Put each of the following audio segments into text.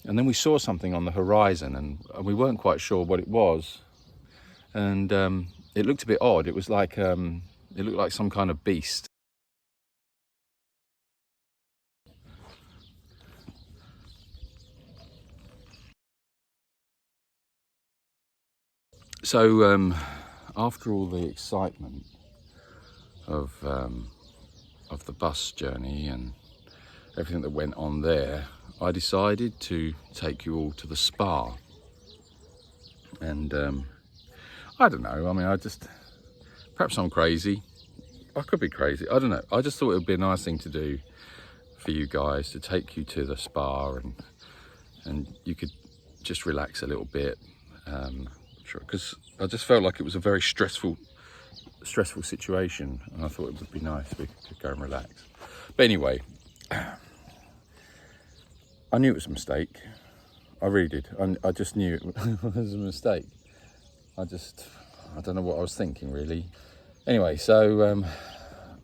then we saw something on the horizon, and we weren't quite sure what it was. And it looked a bit odd. It was like, it looked like some kind of beast. So after all the excitement of the bus journey and everything that went on there, I decided to take you all to the spa. And I don't know, I mean, perhaps I'm crazy. I could be crazy, I don't know. I just thought it would be a nice thing to do for you guys, to take you to the spa, and you could just relax a little bit. Sure, because I just felt like it was a very stressful situation, and I thought it would be nice if we could go and relax. But anyway, I knew it was a mistake. I really did. I just knew it was a mistake. I don't know what I was thinking, really. Anyway, so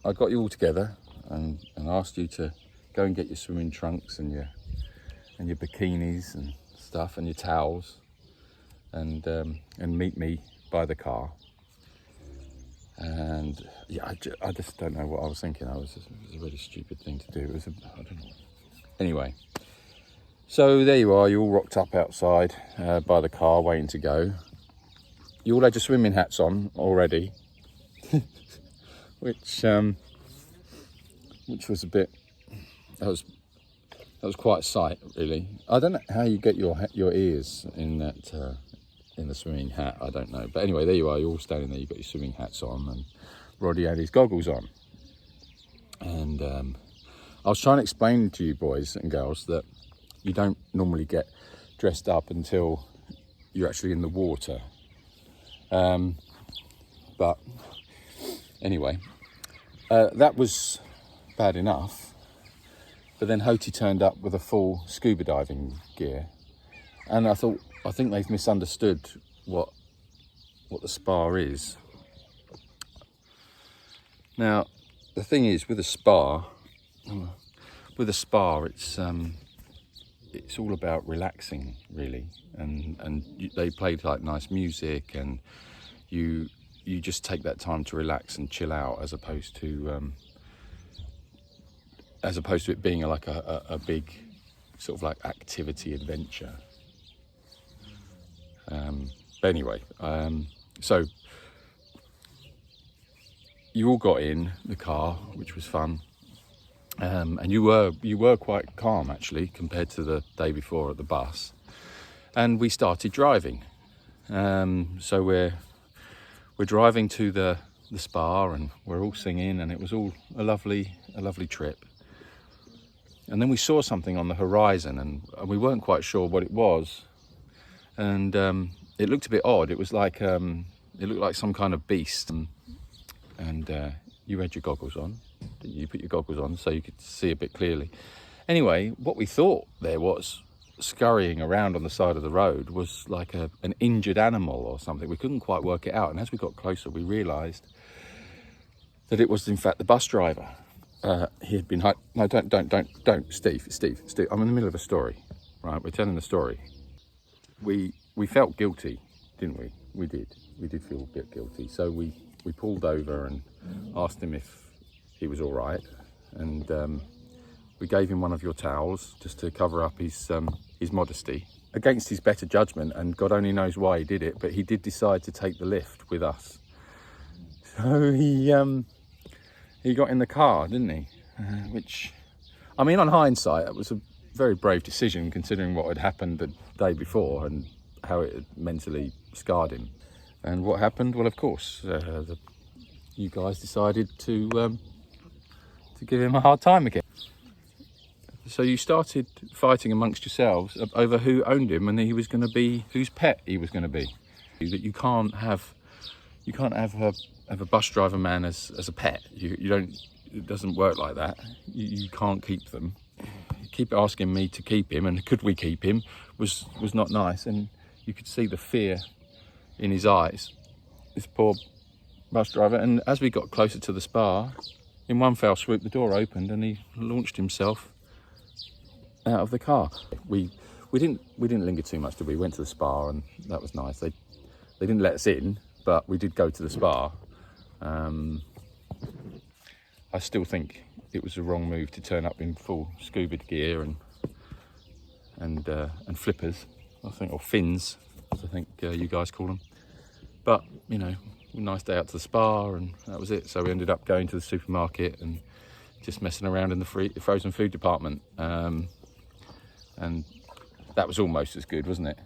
I got you all together and asked you to go and get your swimming trunks and your bikinis and stuff and your towels, and meet me by the car. And yeah, I just don't know what I was thinking. It was a really stupid thing to do. I don't know. Anyway, so there you are. You all rocked up outside by the car, waiting to go. You all had your swimming hats on already, which was a bit. That was quite a sight, really. I don't know how you get your ears in that. In the swimming hat, I don't know. But anyway, there you are, you're all standing there, you've got your swimming hats on, and Roddy had his goggles on. And I was trying to explain to you boys and girls that you don't normally get dressed up until you're actually in the water. But anyway, that was bad enough. But then Hoti turned up with a full scuba diving gear. And I think they've misunderstood what the spa is. Now, the thing is, with a spa, it's all about relaxing, really. And they played like nice music, and you just take that time to relax and chill out, as opposed to it being like a big sort of like activity adventure. But anyway, so you all got in the car, which was fun, and you were quite calm, actually, compared to the day before at the bus. And we started driving. So we're driving to the spa, and we're all singing, and it was all a lovely trip. And then we saw something on the horizon, and we weren't quite sure what it was. And it looked a bit odd. It was like, it looked like some kind of beast. And you had your goggles on. You put your goggles on so you could see a bit clearly. Anyway, what we thought there was scurrying around on the side of the road was like an injured animal or something. We couldn't quite work it out. And as we got closer, we realised that it was in fact the bus driver. He had been no, don't, Steve. I'm in the middle of a story, right? We're telling the story. We felt guilty, didn't we? We did feel a bit guilty. So we pulled over and asked him if he was all right, and we gave him one of your towels just to cover up his modesty, against his better judgment, and God only knows why he did it, but he did decide to take the lift with us. So he got in the car, didn't he? Which, I mean, on hindsight, it was a very brave decision, considering what had happened the day before and how it had mentally scarred him. And what happened? Well, of course, you guys decided to give him a hard time again. So you started fighting amongst yourselves over who owned him and he was going to be, whose pet he was going to be. That you can't have a bus driver man as a pet. You don't. It doesn't work like that. You can't keep them. Keep asking me to keep him, and could we keep him was not nice, and you could see the fear in his eyes, this poor bus driver. And as we got closer to the spa, in one fell swoop the door opened and he launched himself out of the car. We we didn't linger too much, did we? Went to the spa, and that was nice. They didn't let us in, but we did go to the spa. I still think it was the wrong move to turn up in full scuba gear and flippers, I think, or fins, as I think you guys call them. But you know, nice day out to the spa, and that was it. So we ended up going to the supermarket and just messing around in the frozen food department, and that was almost as good, wasn't it?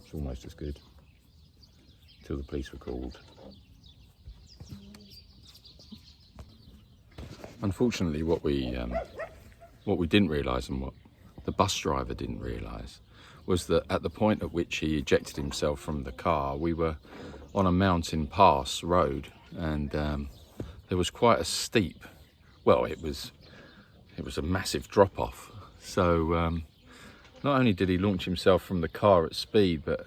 It's almost as good until the police were called. Unfortunately, what we didn't realise, and what the bus driver didn't realise, was that at the point at which he ejected himself from the car, we were on a mountain pass road, and there was quite a steep, well, it was a massive drop off. So not only did he launch himself from the car at speed, but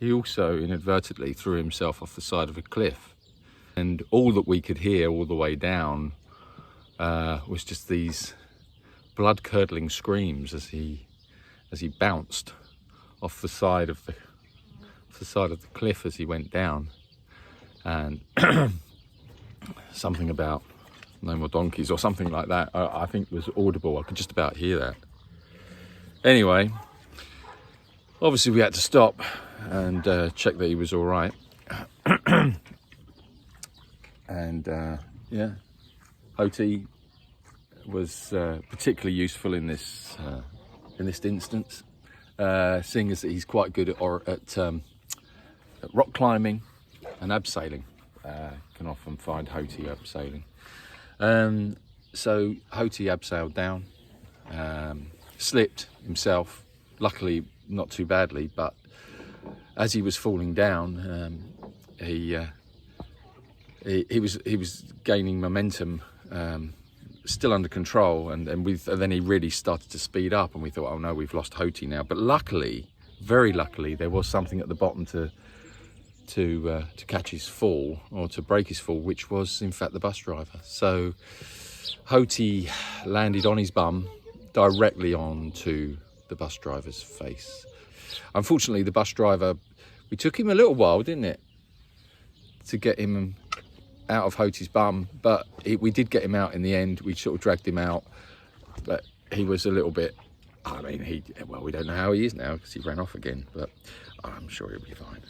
he also inadvertently threw himself off the side of a cliff. And all that we could hear all the way down was just these blood-curdling screams as he bounced off the side of the cliff as he went down. And something about no more donkeys or something like that, I think was audible. I could just about hear that. Anyway, obviously we had to stop and check that he was all right. And yeah, Hoti was particularly useful in this instance, seeing as that he's quite good at rock climbing and abseiling. Can often find Hoti abseiling. So Hoti abseiled down, slipped himself, luckily not too badly, but as he was falling down, he was gaining momentum, still under control, and then he really started to speed up, and we thought, oh no, we've lost Hoti now. But luckily, very luckily, there was something at the bottom to catch his fall, or to break his fall, which was in fact the bus driver. So Hoti landed on his bum directly onto the bus driver's face. Unfortunately, the bus driver, we took him a little while, didn't it, to get him out of Hoti's bum, but we did get him out in the end. We sort of dragged him out, but he was a little bit, I mean, we don't know how he is now because he ran off again, but I'm sure he'll be fine.